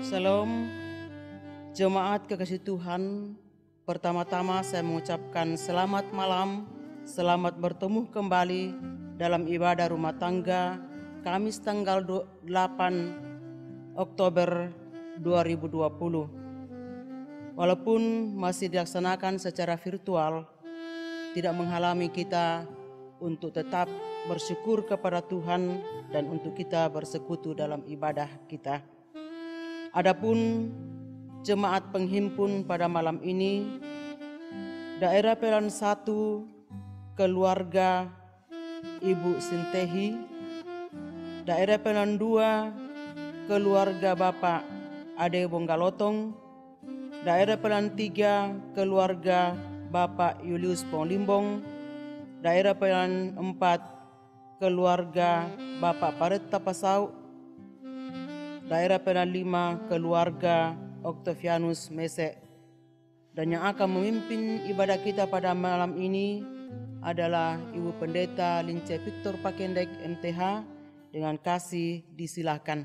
Shalom, jemaat kekasih Tuhan. Pertama-tama saya mengucapkan selamat malam, selamat bertemu kembali dalam ibadah rumah tangga Kamis tanggal 8 Oktober 2020. Walaupun masih dilaksanakan secara virtual, tidak menghalangi kita untuk tetap bersyukur kepada Tuhan dan untuk kita bersekutu dalam ibadah kita. Adapun jemaat penghimpun pada malam ini, daerah Pelan 1, keluarga Ibu Sintehi, daerah Pelan 2, keluarga Bapak Ade Bonggalotong, daerah Pelan 3, keluarga Bapak Julius Ponglimbong, daerah Pelan 4, keluarga Bapak Paretta Pasau, daerah Pelan 5, keluarga Octavianus Mese. Dan yang akan memimpin ibadah kita pada malam ini adalah Ibu Pendeta Lince Victor Pakendek MTH. Dengan kasih disilahkan.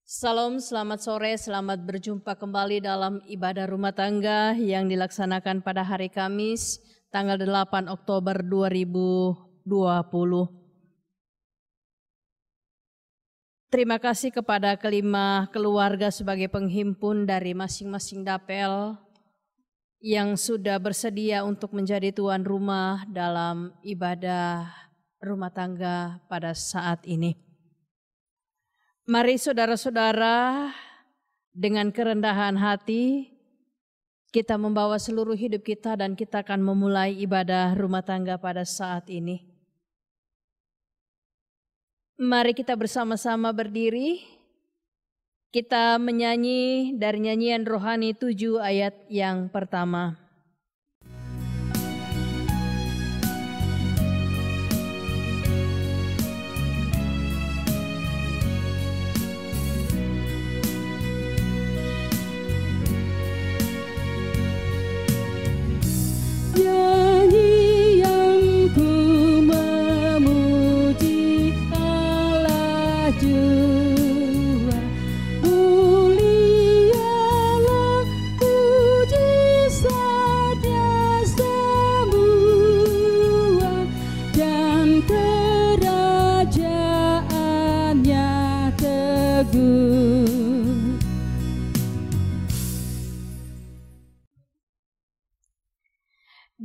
Salam, selamat sore, selamat berjumpa kembali dalam ibadah rumah tangga yang dilaksanakan pada hari Kamis tanggal 8 Oktober 2020. Terima kasih kepada kelima keluarga sebagai penghimpun dari masing-masing dapel yang sudah bersedia untuk menjadi tuan rumah dalam ibadah rumah tangga pada saat ini. Mari saudara-saudara, dengan kerendahan hati kita membawa seluruh hidup kita dan kita akan memulai ibadah rumah tangga pada saat ini. Mari kita bersama-sama berdiri. Kita menyanyi dari nyanyian rohani 7 ayat yang pertama.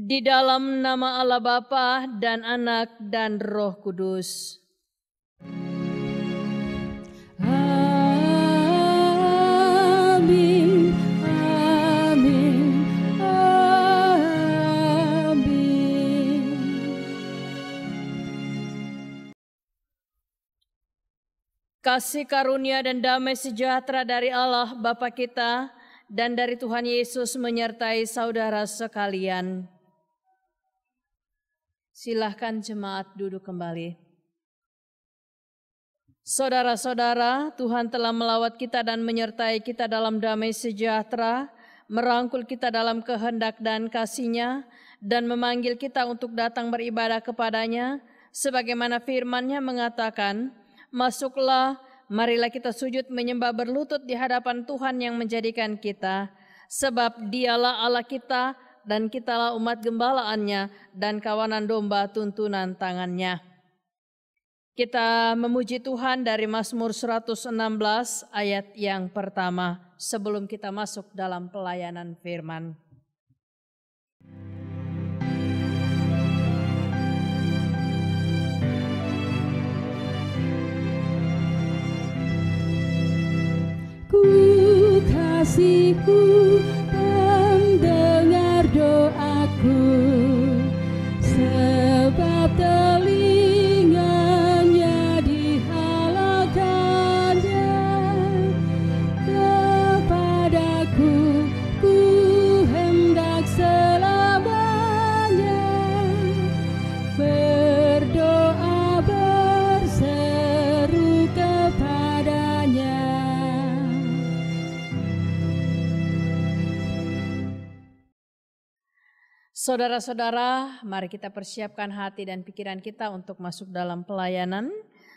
Di dalam nama Allah Bapa dan Anak dan Roh Kudus. Amin, amin, amin. Kasih karunia dan damai sejahtera dari Allah Bapa kita dan dari Tuhan Yesus menyertai saudara sekalian. Silahkan jemaat duduk kembali. Saudara-saudara, Tuhan telah melawat kita dan menyertai kita dalam damai sejahtera, merangkul kita dalam kehendak dan kasih-Nya, dan memanggil kita untuk datang beribadah kepada-Nya, sebagaimana firman-Nya mengatakan, masuklah, marilah kita sujud menyembah berlutut di hadapan Tuhan yang menjadikan kita, sebab Dialah Allah kita, dan kitalah umat gembalaannya dan kawanan domba tuntunan tangannya. Kita memuji Tuhan dari Mazmur 116 ayat yang pertama sebelum kita masuk dalam pelayanan firman. Ku kasihku pendengar doaku, sebab telinganya dihalakannya kepadaku, ku hendak selamanya berdoa berseru kepadanya. Saudara-saudara, mari kita persiapkan hati dan pikiran kita untuk masuk dalam pelayanan.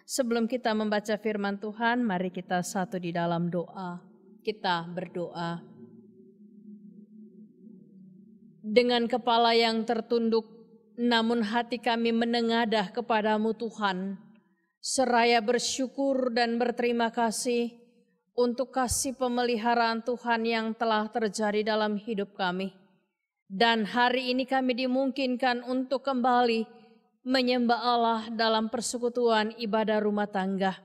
Sebelum kita membaca firman Tuhan, mari kita satu di dalam doa. Kita berdoa. Dengan kepala yang tertunduk, namun hati kami menengadah kepadamu Tuhan, seraya bersyukur dan berterima kasih untuk kasih pemeliharaan Tuhan yang telah terjadi dalam hidup kami. Dan hari ini kami dimungkinkan untuk kembali menyembah Allah dalam persekutuan ibadah rumah tangga.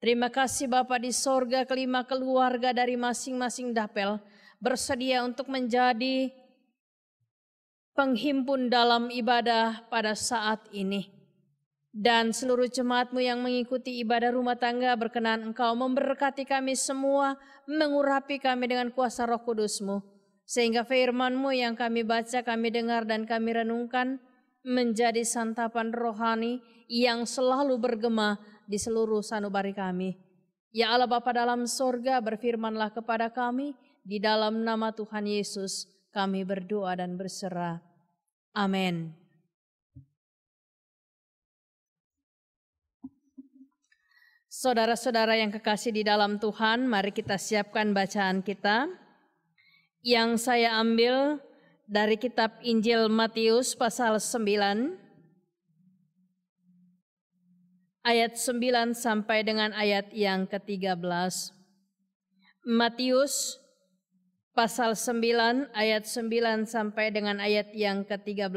Terima kasih Bapa di sorga, kelima keluarga dari masing-masing dapel bersedia untuk menjadi penghimpun dalam ibadah pada saat ini. Dan seluruh jemaat-Mu yang mengikuti ibadah rumah tangga, berkenan Engkau memberkati kami semua, mengurapi kami dengan kuasa Roh Kudus-Mu. Sehingga firman-Mu yang kami baca, kami dengar dan kami renungkan menjadi santapan rohani yang selalu bergema di seluruh sanubari kami. Ya Allah Bapa dalam sorga, berfirmanlah kepada kami, di dalam nama Tuhan Yesus kami berdoa dan berserah. Amin. Saudara-saudara yang kekasih di dalam Tuhan, mari kita siapkan bacaan kita. Yang saya ambil dari kitab Injil Matius pasal 9, ayat 9 sampai dengan ayat yang ke-13. Matius pasal 9 ayat 9 sampai dengan ayat yang ke-13.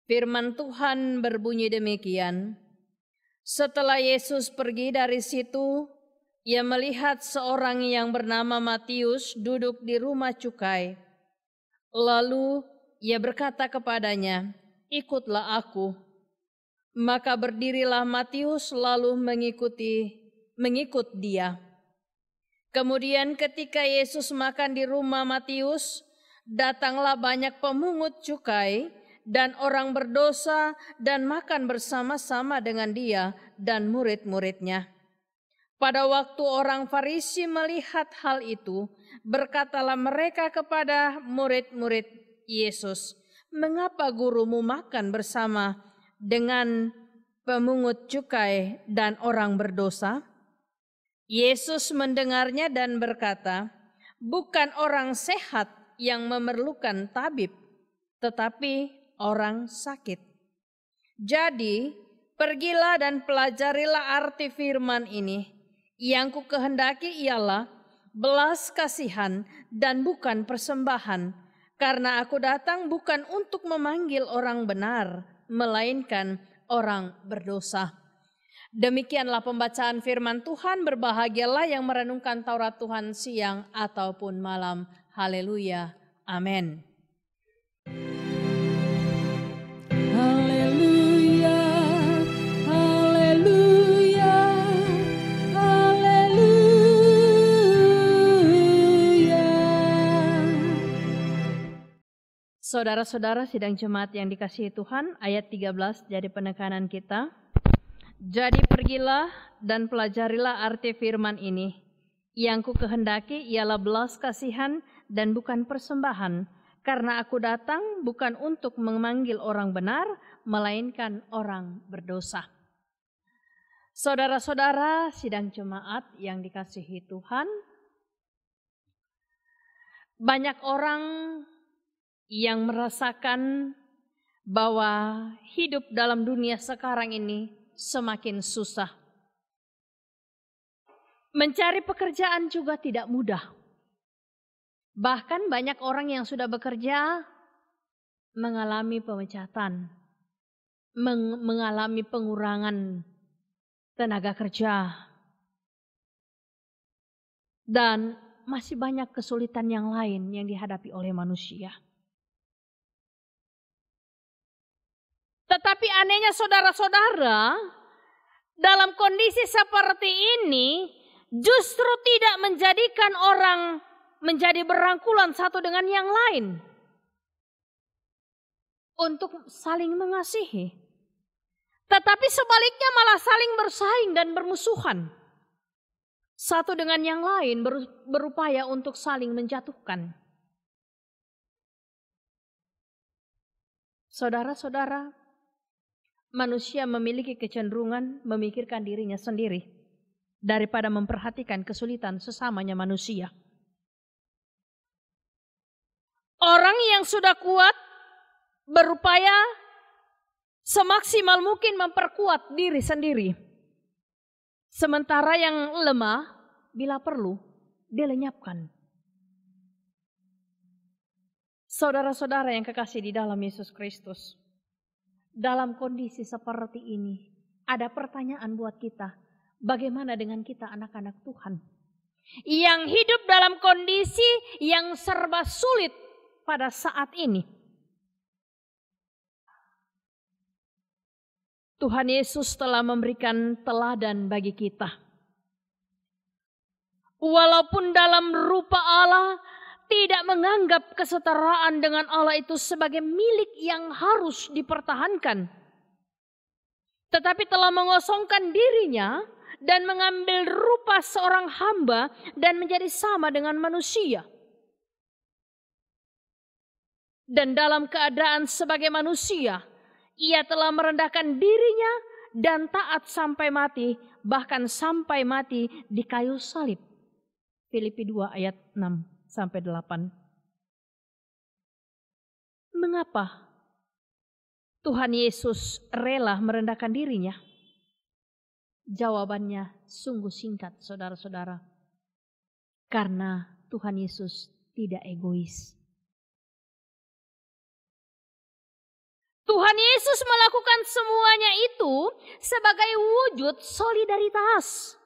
Firman Tuhan berbunyi demikian. Setelah Yesus pergi dari situ, ia melihat seorang yang bernama Matius duduk di rumah cukai. Lalu ia berkata kepadanya, "Ikutlah aku." Maka berdirilah Matius lalu mengikut dia. Kemudian ketika Yesus makan di rumah Matius, datanglah banyak pemungut cukai dan orang berdosa dan makan bersama-sama dengan dia dan murid-muridnya. Pada waktu orang Farisi melihat hal itu, berkatalah mereka kepada murid-murid Yesus, "Mengapa gurumu makan bersama dengan pemungut cukai dan orang berdosa?" Yesus mendengarnya dan berkata, "Bukan orang sehat yang memerlukan tabib, tetapi orang sakit. Jadi, pergilah dan pelajarilah arti firman ini. Yang ku kehendaki ialah belas kasihan dan bukan persembahan, karena aku datang bukan untuk memanggil orang benar, melainkan orang berdosa." Demikianlah pembacaan firman Tuhan. Berbahagialah yang merenungkan Taurat Tuhan siang ataupun malam. Haleluya. Amin. Haleluya, haleluya, haleluya. Saudara-saudara sidang jemaat yang dikasihi Tuhan, ayat 13 jadi penekanan kita. Jadi pergilah dan pelajarilah arti firman ini. Yang ku kehendaki ialah belas kasihan dan bukan persembahan, karena aku datang bukan untuk memanggil orang benar, melainkan orang berdosa. Saudara-saudara sidang jemaat yang dikasihi Tuhan, banyak orang yang merasakan bahwa hidup dalam dunia sekarang ini semakin susah. Mencari pekerjaan juga tidak mudah. Bahkan banyak orang yang sudah bekerja mengalami pemecatan, mengalami pengurangan tenaga kerja, dan masih banyak kesulitan yang lain yang dihadapi oleh manusia. Tetapi anehnya saudara-saudara, dalam kondisi seperti ini justru tidak menjadikan orang menjadi berangkulan satu dengan yang lain untuk saling mengasihi. Tetapi sebaliknya malah saling bersaing dan bermusuhan. Satu dengan yang lain berupaya untuk saling menjatuhkan. Saudara-saudara, manusia memiliki kecenderungan memikirkan dirinya sendiri daripada memperhatikan kesulitan sesamanya manusia. Orang yang sudah kuat berupaya semaksimal mungkin memperkuat diri sendiri. Sementara yang lemah bila perlu dilenyapkan. Saudara-saudara yang kekasih di dalam Yesus Kristus, dalam kondisi seperti ini ada pertanyaan buat kita. Bagaimana dengan kita anak-anak Tuhan yang hidup dalam kondisi yang serba sulit pada saat ini? Tuhan Yesus telah memberikan teladan bagi kita. Walaupun dalam rupa Allah tidak menganggap kesetaraan dengan Allah itu sebagai milik yang harus dipertahankan, tetapi telah mengosongkan dirinya dan mengambil rupa seorang hamba dan menjadi sama dengan manusia. Dan dalam keadaan sebagai manusia, ia telah merendahkan dirinya dan taat sampai mati, bahkan sampai mati di kayu salib. Filipi 2 ayat 6-8. Mengapa Tuhan Yesus rela merendahkan dirinya? Jawabannya sungguh singkat, saudara-saudara. Karena Tuhan Yesus tidak egois. Tuhan Yesus melakukan semuanya itu sebagai wujud solidaritas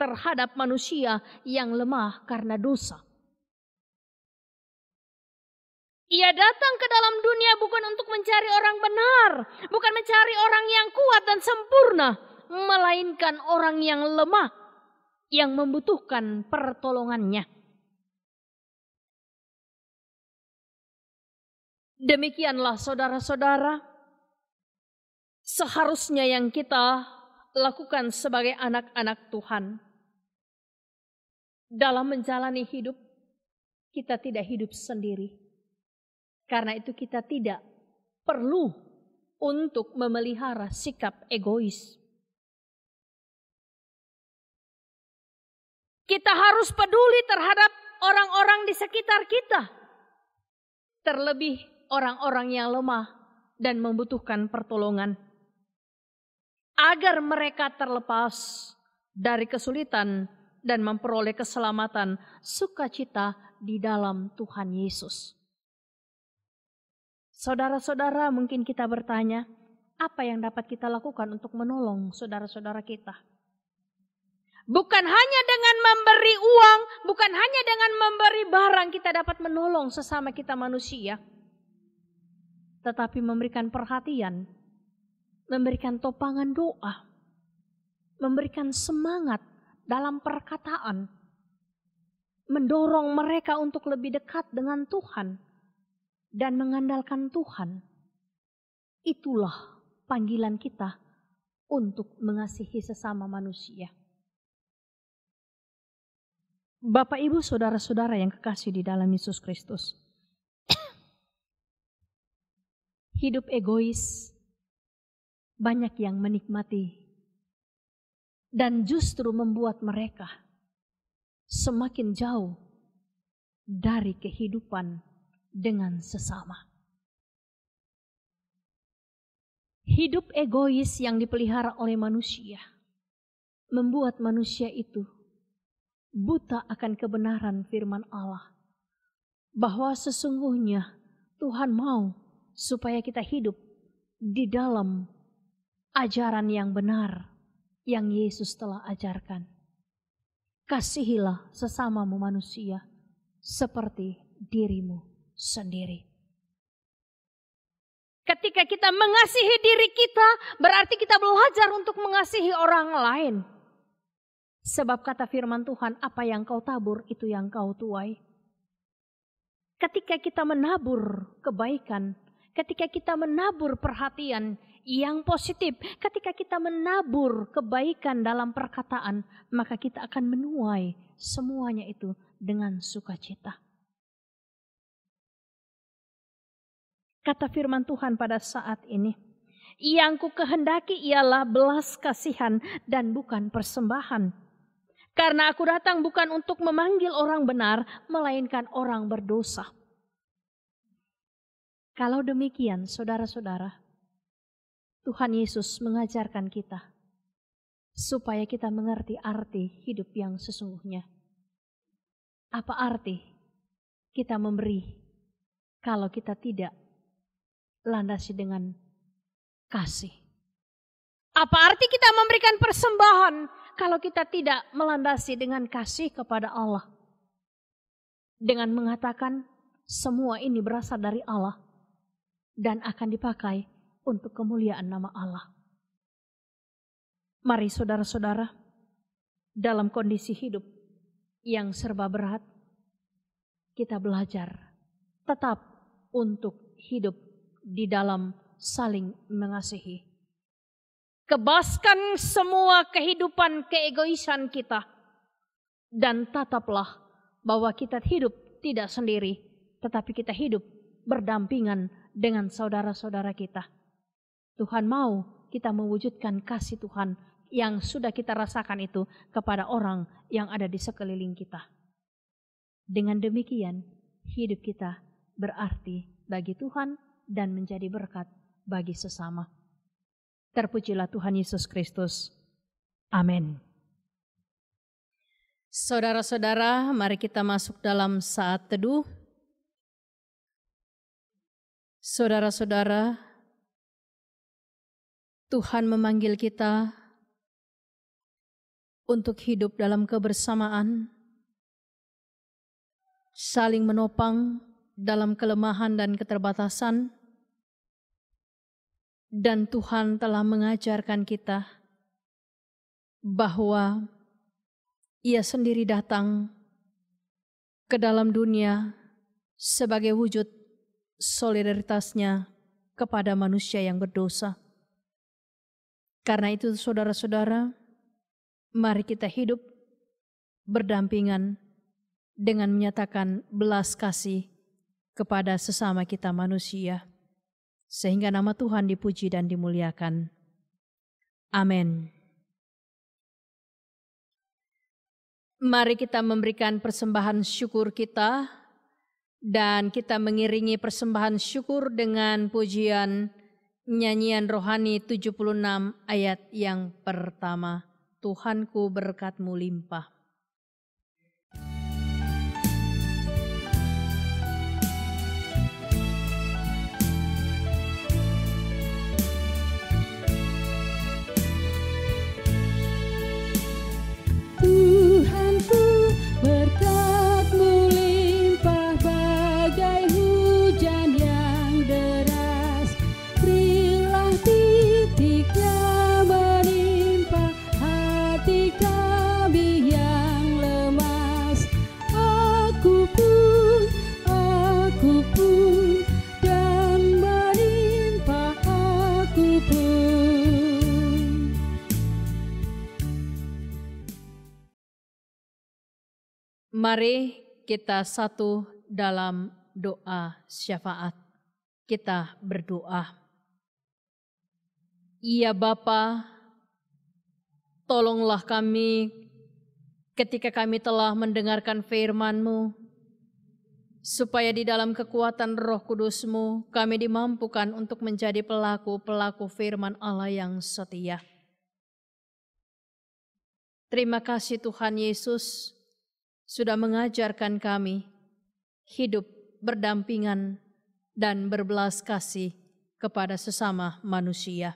terhadap manusia yang lemah karena dosa. Ia datang ke dalam dunia bukan untuk mencari orang benar, bukan mencari orang yang kuat dan sempurna, melainkan orang yang lemah, yang membutuhkan pertolongannya. Demikianlah saudara-saudara, seharusnya yang kita lakukan sebagai anak-anak Tuhan. Dalam menjalani hidup, kita tidak hidup sendiri. Karena itu kita tidak perlu untuk memelihara sikap egois. Kita harus peduli terhadap orang-orang di sekitar kita. Terlebih orang-orang yang lemah dan membutuhkan pertolongan. Agar mereka terlepas dari kesulitan dan memperoleh keselamatan, sukacita di dalam Tuhan Yesus. Saudara-saudara, mungkin kita bertanya, apa yang dapat kita lakukan untuk menolong saudara-saudara kita? Bukan hanya dengan memberi uang, bukan hanya dengan memberi barang kita dapat menolong sesama kita manusia. Tetapi memberikan perhatian, memberikan topangan doa, memberikan semangat dalam perkataan, mendorong mereka untuk lebih dekat dengan Tuhan dan mengandalkan Tuhan. Itulah panggilan kita untuk mengasihi sesama manusia. Bapak, Ibu, saudara-saudara yang kekasih di dalam Yesus Kristus. Hidup egois banyak yang menikmati dan justru membuat mereka semakin jauh dari kehidupan dengan sesama. Hidup egois yang dipelihara oleh manusia membuat manusia itu buta akan kebenaran firman Allah, bahwa sesungguhnya Tuhan mau supaya kita hidup di dalam ajaran yang benar yang Yesus telah ajarkan. Kasihilah sesamamu manusia seperti dirimu sendiri. Ketika kita mengasihi diri kita, berarti kita belajar untuk mengasihi orang lain. Sebab kata firman Tuhan, apa yang kau tabur itu yang kau tuai. Ketika kita menabur kebaikan, ketika kita menabur perhatian yang positif, ketika kita menabur kebaikan dalam perkataan, maka kita akan menuai semuanya itu dengan sukacita. Kata firman Tuhan pada saat ini, Yang ku kehendaki ialah belas kasihan dan bukan persembahan. Karena aku datang bukan untuk memanggil orang benar, melainkan orang berdosa. Kalau demikian, saudara-saudara, Tuhan Yesus mengajarkan kita supaya kita mengerti arti hidup yang sesungguhnya. Apa arti kita memberi kalau kita tidak landasi dengan kasih? Apa arti kita memberikan persembahan kalau kita tidak melandasi dengan kasih kepada Allah? Dengan mengatakan semua ini berasal dari Allah dan akan dipakai untuk kemuliaan nama Allah. Mari saudara-saudara, dalam kondisi hidup yang serba berat, kita belajar tetap untuk hidup di dalam saling mengasihi. Kebaskan semua kehidupan keegoisan kita dan tetaplah bahwa kita hidup tidak sendiri, tetapi kita hidup berdampingan dengan saudara-saudara kita. Tuhan mau kita mewujudkan kasih Tuhan yang sudah kita rasakan itu kepada orang yang ada di sekeliling kita. Dengan demikian, hidup kita berarti bagi Tuhan dan menjadi berkat bagi sesama. Terpujilah Tuhan Yesus Kristus. Amin. Saudara-saudara, mari kita masuk dalam saat teduh. Saudara-saudara, Tuhan memanggil kita untuk hidup dalam kebersamaan, saling menopang dalam kelemahan dan keterbatasan, dan Tuhan telah mengajarkan kita bahwa Ia sendiri datang ke dalam dunia sebagai wujud solidaritasnya kepada manusia yang berdosa. Karena itu saudara-saudara, mari kita hidup berdampingan dengan menyatakan belas kasih kepada sesama kita manusia, sehingga nama Tuhan dipuji dan dimuliakan. Amin. Mari kita memberikan persembahan syukur kita, dan kita mengiringi persembahan syukur dengan pujian nyanyian rohani 76 ayat yang pertama. Tuhanku berkat-Mu limpah. Tuhanku berkat-Mu limpah bagai hujan yang deras, berilah titiknya menimpa hati kami yang lemas. Aku pun dan menimpa aku pun. Mari kita satu dalam doa syafaat. Kita berdoa. Ya Bapa, tolonglah kami ketika kami telah mendengarkan firman-Mu, supaya di dalam kekuatan Roh Kudus-Mu kami dimampukan untuk menjadi pelaku-pelaku firman Allah yang setia. Terima kasih Tuhan Yesus sudah mengajarkan kami hidup berdampingan dan berbelas kasih kepada sesama manusia.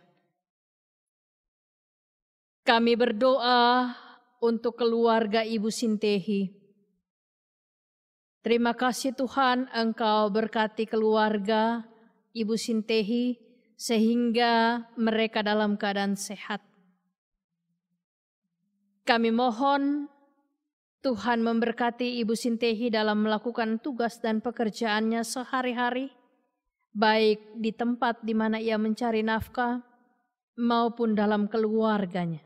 Kami berdoa untuk keluarga Ibu Sintehi. Terima kasih Tuhan, Engkau berkati keluarga Ibu Sintehi sehingga mereka dalam keadaan sehat. Kami mohon Tuhan memberkati Ibu Sintehi dalam melakukan tugas dan pekerjaannya sehari-hari, baik di tempat di mana ia mencari nafkah maupun dalam keluarganya.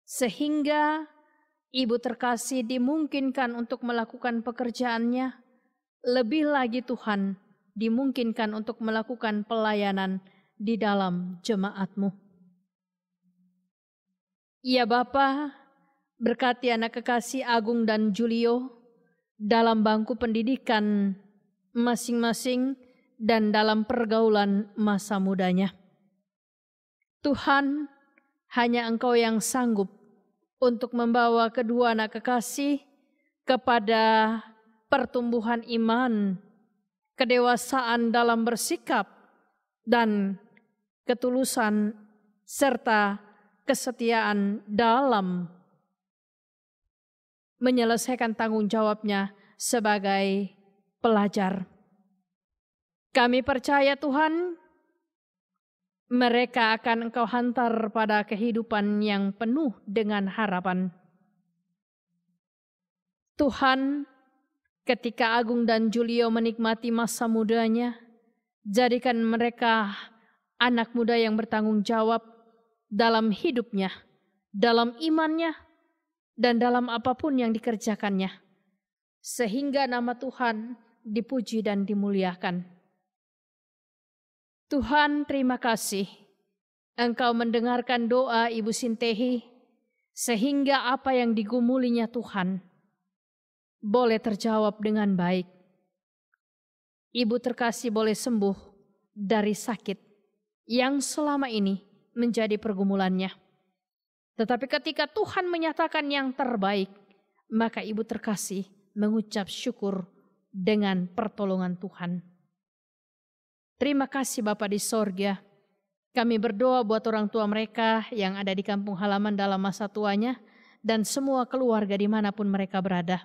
Sehingga Ibu terkasih dimungkinkan untuk melakukan pekerjaannya, lebih lagi Tuhan dimungkinkan untuk melakukan pelayanan di dalam jemaat-Mu. Ya Bapa, berkati anak kekasih Agung dan Julio dalam bangku pendidikan masing-masing dan dalam pergaulan masa mudanya. Tuhan, hanya Engkau yang sanggup untuk membawa kedua anak kekasih kepada pertumbuhan iman, kedewasaan dalam bersikap, dan ketulusan serta kesetiaan dalam menyelesaikan tanggung jawabnya sebagai pelajar. Kami percaya Tuhan, mereka akan Engkau hantar pada kehidupan yang penuh dengan harapan. Tuhan, ketika Agung dan Julio menikmati masa mudanya, jadikan mereka anak muda yang bertanggung jawab dalam hidupnya, dalam imannya, dan dalam apapun yang dikerjakannya, sehingga nama Tuhan dipuji dan dimuliakan. Tuhan, terima kasih Engkau mendengarkan doa Ibu Sintehi, sehingga apa yang digumulinya Tuhan boleh terjawab dengan baik. Ibu terkasih boleh sembuh dari sakit yang selama ini menjadi pergumulannya. Tetapi ketika Tuhan menyatakan yang terbaik, maka Ibu terkasih mengucap syukur dengan pertolongan Tuhan. Terima kasih Bapa di sorga. Kami berdoa buat orang tua mereka yang ada di kampung halaman dalam masa tuanya dan semua keluarga dimanapun mereka berada.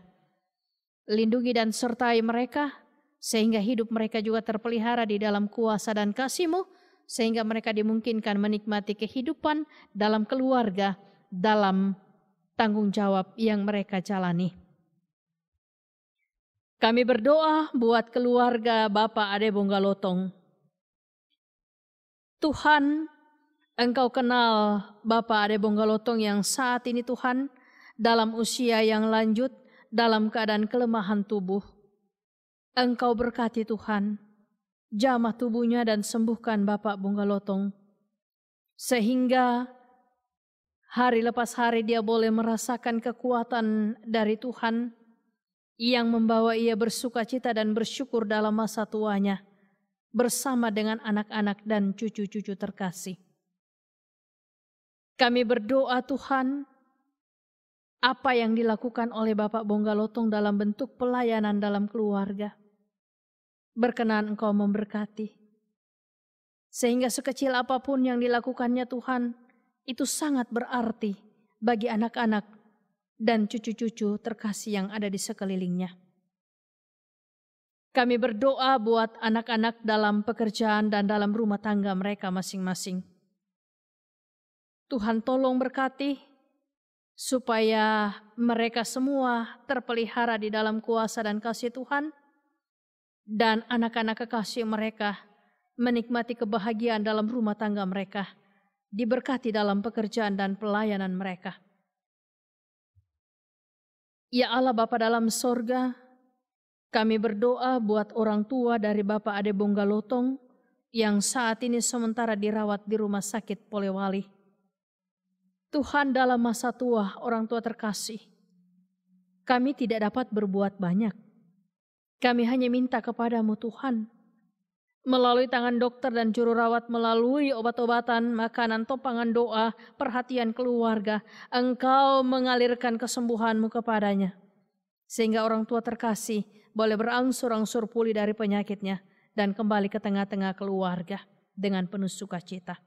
Lindungi dan sertai mereka sehingga hidup mereka juga terpelihara di dalam kuasa dan kasih-Mu, sehingga mereka dimungkinkan menikmati kehidupan dalam keluarga, dalam tanggung jawab yang mereka jalani. Kami berdoa buat keluarga Bapak Ade Bonggalotong. Tuhan, Engkau kenal Bapak Ade Bonggalotong yang saat ini Tuhan dalam usia yang lanjut, dalam keadaan kelemahan tubuh. Engkau berkati Tuhan, jamah tubuhnya dan sembuhkan Bapak Bonggalotong, sehingga hari lepas hari dia boleh merasakan kekuatan dari Tuhan yang membawa ia bersukacita dan bersyukur dalam masa tuanya, bersama dengan anak-anak dan cucu-cucu terkasih. Kami berdoa Tuhan, apa yang dilakukan oleh Bapak Bonggalotong dalam bentuk pelayanan dalam keluarga, berkenan Engkau memberkati. Sehingga sekecil apapun yang dilakukannya Tuhan, itu sangat berarti bagi anak-anak dan cucu-cucu terkasih yang ada di sekelilingnya. Kami berdoa buat anak-anak dalam pekerjaan dan dalam rumah tangga mereka masing-masing. Tuhan tolong berkati supaya mereka semua terpelihara di dalam kuasa dan kasih Tuhan, dan anak-anak kekasih mereka menikmati kebahagiaan dalam rumah tangga mereka, diberkati dalam pekerjaan dan pelayanan mereka. Ya Allah Bapa dalam sorga, kami berdoa buat orang tua dari Bapak Ade Bonggalotong yang saat ini sementara dirawat di rumah sakit Polewali. Tuhan, dalam masa tua orang tua terkasih, kami tidak dapat berbuat banyak. Kami hanya minta kepadamu Tuhan, melalui tangan dokter dan juru rawat, melalui obat-obatan, makanan, topangan doa, perhatian keluarga, Engkau mengalirkan kesembuhan-Mu kepadanya. Sehingga orang tua terkasih boleh berangsur-angsur pulih dari penyakitnya dan kembali ke tengah-tengah keluarga dengan penuh sukacita.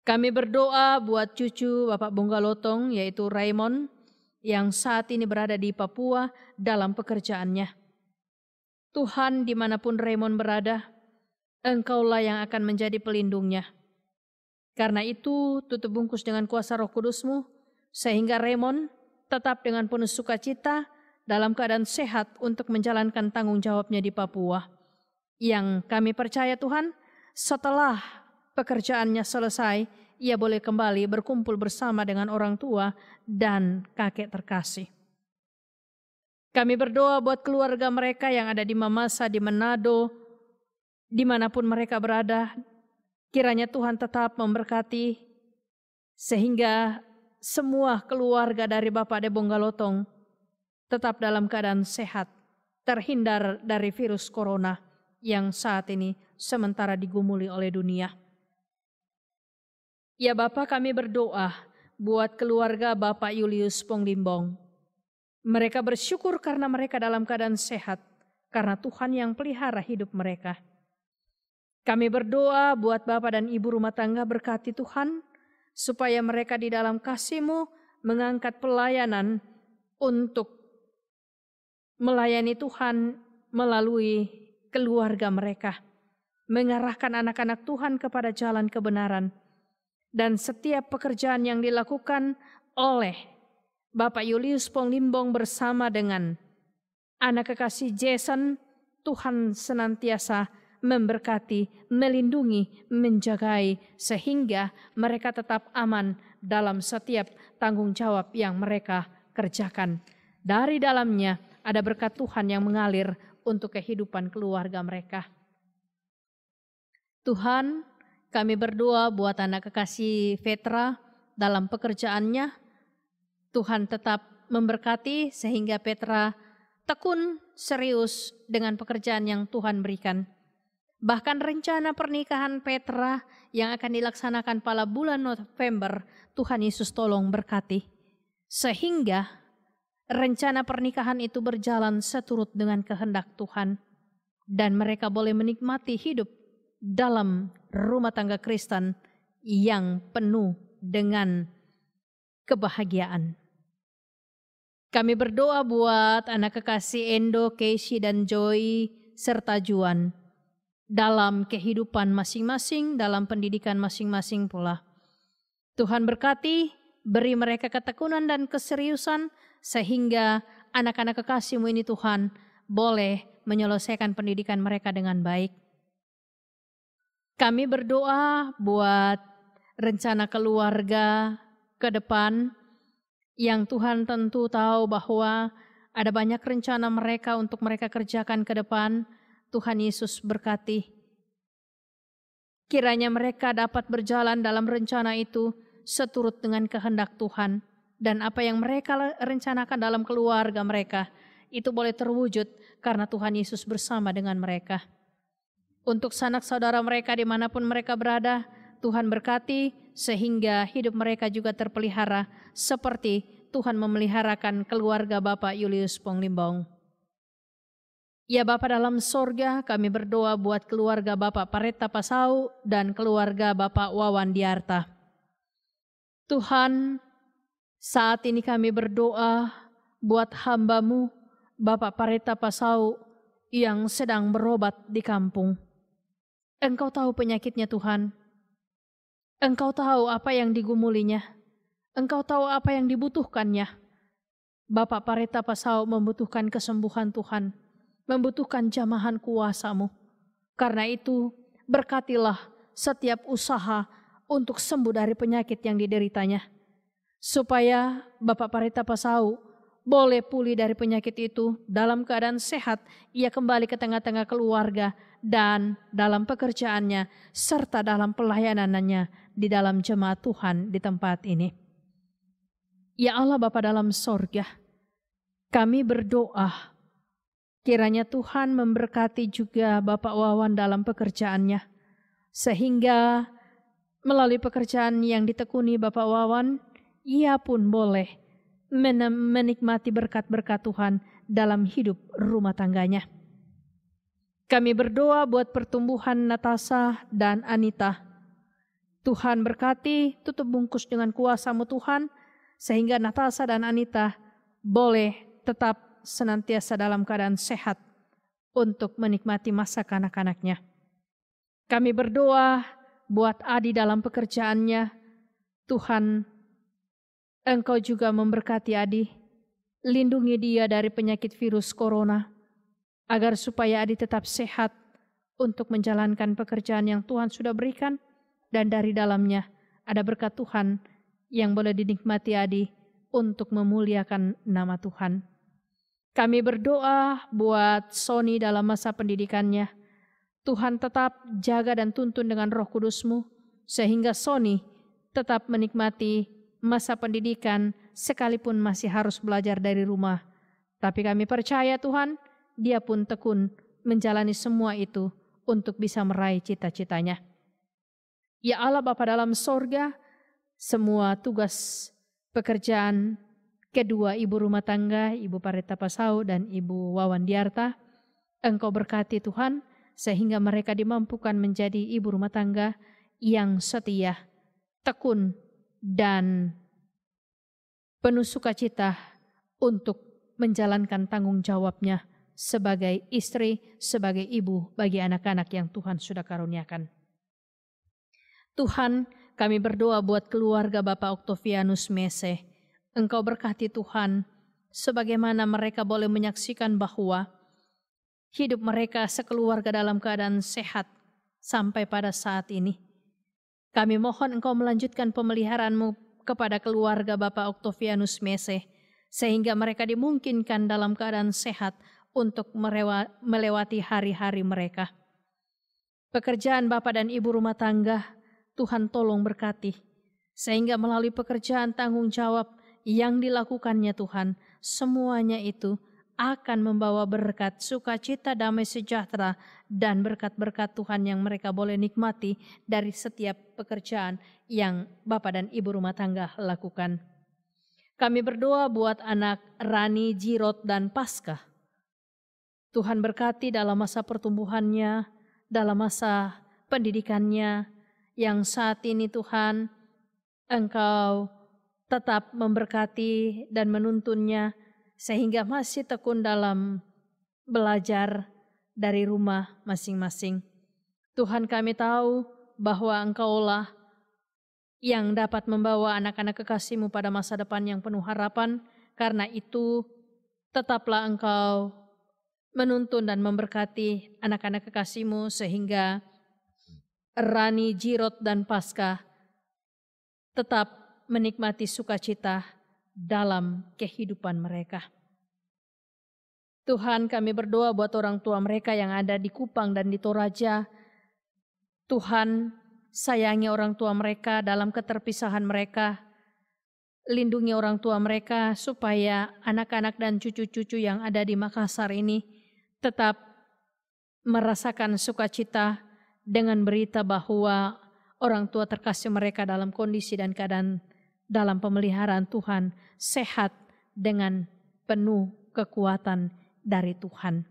Kami berdoa buat cucu Bapak Bonggalotong yaitu Raymond yang saat ini berada di Papua dalam pekerjaannya. Tuhan, dimanapun Raymond berada, Engkaulah yang akan menjadi pelindungnya. Karena itu tutup bungkus dengan kuasa Roh Kudus-Mu sehingga Raymond tetap dengan penuh sukacita dalam keadaan sehat untuk menjalankan tanggung jawabnya di Papua. Yang kami percaya Tuhan, setelah pekerjaannya selesai, ia boleh kembali berkumpul bersama dengan orang tua dan kakek terkasih. Kami berdoa buat keluarga mereka yang ada di Mamasa, di Manado, dimanapun mereka berada, Kiranya Tuhan tetap memberkati sehingga semua keluarga dari Bapak De Bonggalotong tetap dalam keadaan sehat, terhindar dari virus corona yang saat ini sementara digumuli oleh dunia. Ya Bapak, kami berdoa buat keluarga Bapak Julius Ponglimbong. Mereka bersyukur karena mereka dalam keadaan sehat, karena Tuhan yang pelihara hidup mereka. Kami berdoa buat Bapak dan Ibu rumah tangga, berkati Tuhan, supaya mereka di dalam kasih-Mu mengangkat pelayanan untuk melayani Tuhan melalui keluarga mereka. Mengarahkan anak-anak Tuhan kepada jalan kebenaran. Dan setiap pekerjaan yang dilakukan oleh Bapak Julius Ponglimbong bersama dengan anak kekasih Jason, Tuhan senantiasa memberkati, melindungi, menjagai, sehingga mereka tetap aman dalam setiap tanggung jawab yang mereka kerjakan. Dari dalamnya ada berkat Tuhan yang mengalir untuk kehidupan keluarga mereka. Tuhan, kami berdoa buat anak kekasih Petra dalam pekerjaannya. Tuhan tetap memberkati sehingga Petra tekun serius dengan pekerjaan yang Tuhan berikan. Bahkan rencana pernikahan Petra yang akan dilaksanakan pada bulan November, Tuhan Yesus tolong berkati. Sehingga rencana pernikahan itu berjalan seturut dengan kehendak Tuhan. Dan mereka boleh menikmati hidup dalam rumah tangga Kristen yang penuh dengan kebahagiaan. Kami berdoa buat anak kekasih Endo, Casey, dan Joy, serta Juan. Dalam kehidupan masing-masing, dalam pendidikan masing-masing pula. Tuhan berkati, beri mereka ketekunan dan keseriusan, sehingga anak-anak kekasih-Mu ini Tuhan boleh menyelesaikan pendidikan mereka dengan baik. Kami berdoa buat rencana keluarga ke depan yang Tuhan tentu tahu bahwa ada banyak rencana mereka untuk mereka kerjakan ke depan. Tuhan Yesus berkati. Kiranya mereka dapat berjalan dalam rencana itu seturut dengan kehendak Tuhan. Dan apa yang mereka rencanakan dalam keluarga mereka itu boleh terwujud karena Tuhan Yesus bersama dengan mereka. Untuk sanak saudara mereka dimanapun mereka berada, Tuhan berkati sehingga hidup mereka juga terpelihara seperti Tuhan memeliharakan keluarga Bapak Julius Ponglimbong. Ya Bapa dalam sorga, kami berdoa buat keluarga Bapak Pareta Pasau dan keluarga Bapak Wawan Diarta. Tuhan, saat ini kami berdoa buat hamba-Mu Bapak Pareta Pasau yang sedang berobat di kampung. Engkau tahu penyakitnya Tuhan. Engkau tahu apa yang digumulinya. Engkau tahu apa yang dibutuhkannya. Bapak Pareta Pasau membutuhkan kesembuhan Tuhan. Membutuhkan jamahan kuasa-Mu. Karena itu berkatilah setiap usaha untuk sembuh dari penyakit yang dideritanya. Supaya Bapak Pareta Pasau boleh pulih dari penyakit itu dalam keadaan sehat. Ia kembali ke tengah-tengah keluarga dan dalam pekerjaannya serta dalam pelayanannya di dalam jemaat Tuhan di tempat ini. Ya Allah Bapa dalam sorga, kami berdoa kiranya Tuhan memberkati juga Bapak Wawan dalam pekerjaannya. Sehingga melalui pekerjaan yang ditekuni Bapak Wawan, ia pun boleh menikmati berkat-berkat Tuhan dalam hidup rumah tangganya. Kami berdoa buat pertumbuhan Natasha dan Anita. Tuhan berkati, tutup bungkus dengan kuasa-Mu Tuhan, sehingga Natasha dan Anita boleh tetap senantiasa dalam keadaan sehat untuk menikmati masa kanak-kanaknya. Kami berdoa buat Adi dalam pekerjaannya. Tuhan, Engkau juga memberkati Adi, lindungi dia dari penyakit virus corona, agar supaya Adi tetap sehat untuk menjalankan pekerjaan yang Tuhan sudah berikan, dan dari dalamnya ada berkat Tuhan yang boleh dinikmati Adi untuk memuliakan nama Tuhan. Kami berdoa buat Sony dalam masa pendidikannya. Tuhan tetap jaga dan tuntun dengan Roh Kudus-Mu, sehingga Sony tetap menikmati masa pendidikan sekalipun masih harus belajar dari rumah. Tapi kami percaya Tuhan, dia pun tekun menjalani semua itu untuk bisa meraih cita-citanya. Ya Allah Bapa dalam sorga, semua tugas pekerjaan kedua ibu rumah tangga, Ibu Pareta Pasau dan Ibu Wawan Diarta, Engkau berkati Tuhan, sehingga mereka dimampukan menjadi ibu rumah tangga yang setia, tekun, dan penuh sukacita untuk menjalankan tanggung jawabnya sebagai istri, sebagai ibu bagi anak-anak yang Tuhan sudah karuniakan. Tuhan, kami berdoa buat keluarga Bapak Octavianus Mese. Engkau berkati Tuhan, sebagaimana mereka boleh menyaksikan bahwa hidup mereka sekeluarga dalam keadaan sehat sampai pada saat ini. Kami mohon Engkau melanjutkan pemeliharaan-Mu kepada keluarga Bapak Octavianus Mese, sehingga mereka dimungkinkan dalam keadaan sehat untuk melewati hari-hari mereka. Pekerjaan Bapak dan Ibu rumah tangga, Tuhan tolong berkati, sehingga melalui pekerjaan tanggung jawab yang dilakukannya Tuhan, semuanya itu akan membawa berkat, sukacita, damai sejahtera, dan berkat-berkat Tuhan yang mereka boleh nikmati dari setiap pekerjaan yang Bapak dan Ibu rumah tangga lakukan. Kami berdoa buat anak Rani, Jirot, dan Paskah. Tuhan berkati dalam masa pertumbuhannya, dalam masa pendidikannya, yang saat ini Tuhan, Engkau tetap memberkati dan menuntunnya, sehingga masih tekun dalam belajar dari rumah masing-masing. Tuhan, kami tahu bahwa Engkaulah yang dapat membawa anak-anak kekasih-Mu pada masa depan yang penuh harapan. Karena itu, tetaplah Engkau menuntun dan memberkati anak-anak kekasih-Mu sehingga Rani, Jirot, dan Paskah tetap menikmati sukacita dalam kehidupan mereka. Tuhan, kami berdoa buat orang tua mereka yang ada di Kupang dan di Toraja. Tuhan, sayangi orang tua mereka dalam keterpisahan mereka. Lindungi orang tua mereka supaya anak-anak dan cucu-cucu yang ada di Makassar ini tetap merasakan sukacita dengan berita bahwa orang tua terkasih mereka dalam kondisi dan keadaan dalam pemeliharaan Tuhan, sehat dengan penuh kekuatan dari Tuhan.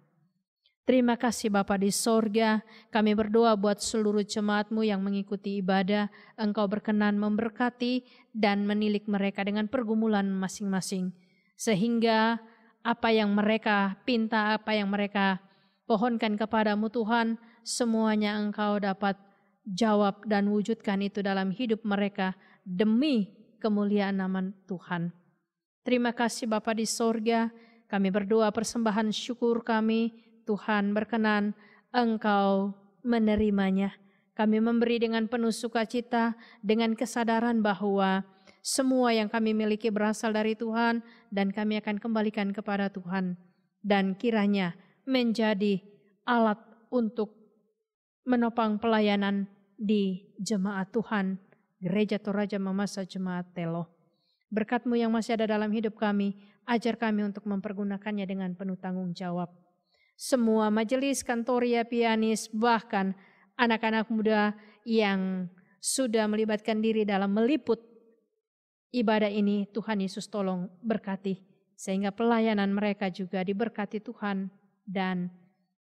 Terima kasih Bapa di sorga, kami berdoa buat seluruh jemaat-Mu yang mengikuti ibadah. Engkau berkenan memberkati dan menilik mereka dengan pergumulan masing-masing. Sehingga apa yang mereka pinta, apa yang mereka pohonkan kepadamu Tuhan, semuanya Engkau dapat jawab dan wujudkan itu dalam hidup mereka demi kemuliaan nama Tuhan. Terima kasih Bapa di sorga, kami berdoa persembahan syukur kami, Tuhan berkenan Engkau menerimanya. Kami memberi dengan penuh sukacita, dengan kesadaran bahwa semua yang kami miliki berasal dari Tuhan dan kami akan kembalikan kepada Tuhan. Dan kiranya menjadi alat untuk menopang pelayanan di jemaat Tuhan, Gereja Toraja Mamasa Jemaat Telo. Berkat-Mu yang masih ada dalam hidup kami, ajar kami untuk mempergunakannya dengan penuh tanggung jawab. Semua majelis, kantoria, pianis, bahkan anak-anak muda yang sudah melibatkan diri dalam meliput ibadah ini, Tuhan Yesus tolong berkati. Sehingga pelayanan mereka juga diberkati Tuhan dan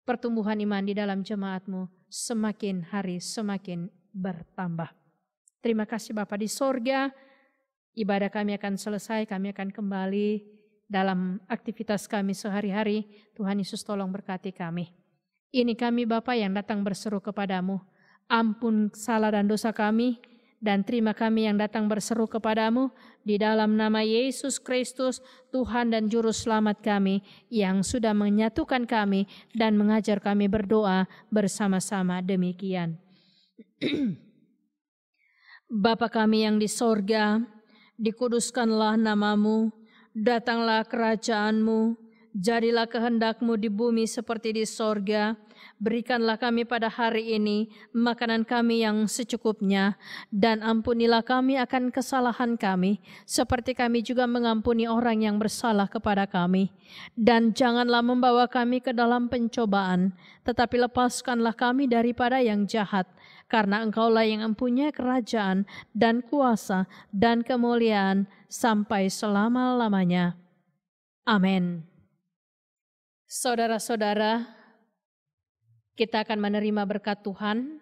pertumbuhan iman di dalam jemaat-Mu semakin hari semakin bertambah. Terima kasih Bapa di sorga, ibadah kami akan selesai, kami akan kembali dalam aktivitas kami sehari-hari. Tuhan Yesus tolong berkati kami. Ini kami Bapa yang datang berseru kepadamu, ampun salah dan dosa kami, dan terima kami yang datang berseru kepadamu di dalam nama Yesus Kristus, Tuhan dan Juru Selamat kami, yang sudah menyatukan kami dan mengajar kami berdoa bersama-sama demikian. Bapa kami yang di sorga, dikuduskanlah namamu, datanglah kerajaan-Mu, Jadilah kehendak-Mu di bumi seperti di sorga. Berikanlah kami pada hari ini makanan kami yang secukupnya, dan ampunilah kami akan kesalahan kami, seperti kami juga mengampuni orang yang bersalah kepada kami. Dan janganlah membawa kami ke dalam pencobaan, tetapi lepaskanlah kami daripada yang jahat, karena Engkaulah yang mempunyai kerajaan dan kuasa dan kemuliaan sampai selama-lamanya. Amin. Saudara-saudara, kita akan menerima berkat Tuhan.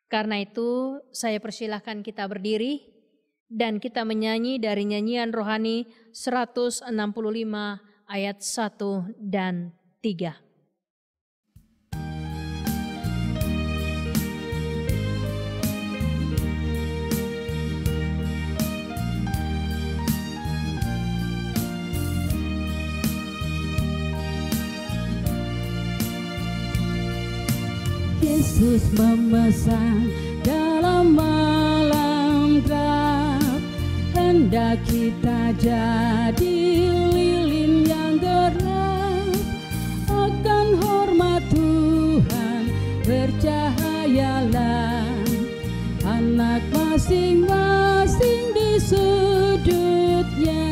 Karena itu saya persilahkan kita berdiri dan kita menyanyi dari nyanyian rohani 165 ayat 1 dan 3. Yesus memesan dalam malam gelap, hendak kita jadi lilin yang gelap. Akan hormat Tuhan bercahayalah, anak masing-masing di sudutnya.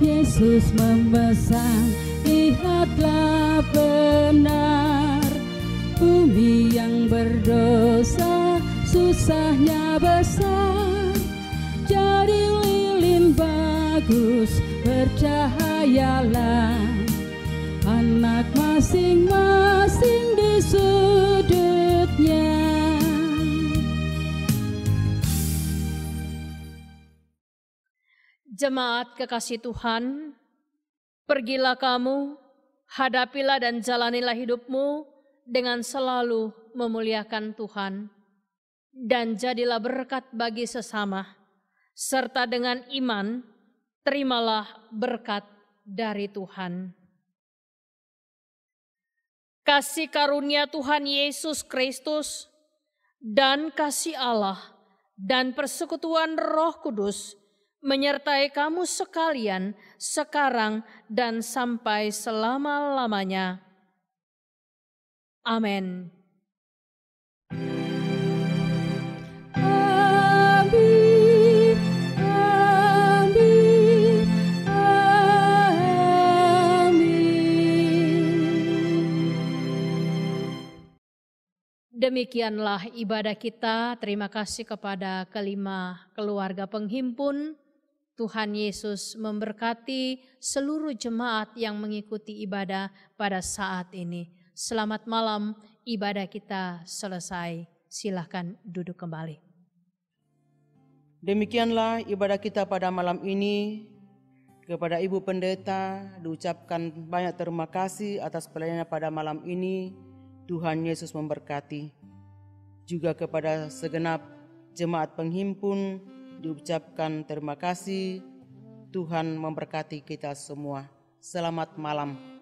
Yesus memesan, lihatlah benar, bumi yang berdosa susahnya besar. Jadi lilin bagus bercahayalah, anak masing-masing di sudutnya. Jemaat kekasih Tuhan, pergilah kamu, hadapilah dan jalanilah hidupmu dengan selalu memuliakan Tuhan, dan jadilah berkat bagi sesama, serta dengan iman, terimalah berkat dari Tuhan. Kasih karunia Tuhan Yesus Kristus, dan kasih Allah, dan persekutuan Roh Kudus, menyertai kamu sekalian sekarang dan sampai selama-lamanya. Amin. Amin, amin, amin. Demikianlah ibadah kita. Terima kasih kepada kelima keluarga penghimpun. Tuhan Yesus memberkati seluruh jemaat yang mengikuti ibadah pada saat ini. Selamat malam, ibadah kita selesai. Silakan duduk kembali. Demikianlah ibadah kita pada malam ini. Kepada Ibu Pendeta diucapkan banyak terima kasih atas pelayanannya pada malam ini. Tuhan Yesus memberkati. Juga kepada segenap jemaat penghimpun diucapkan terima kasih. Tuhan memberkati kita semua. Selamat malam.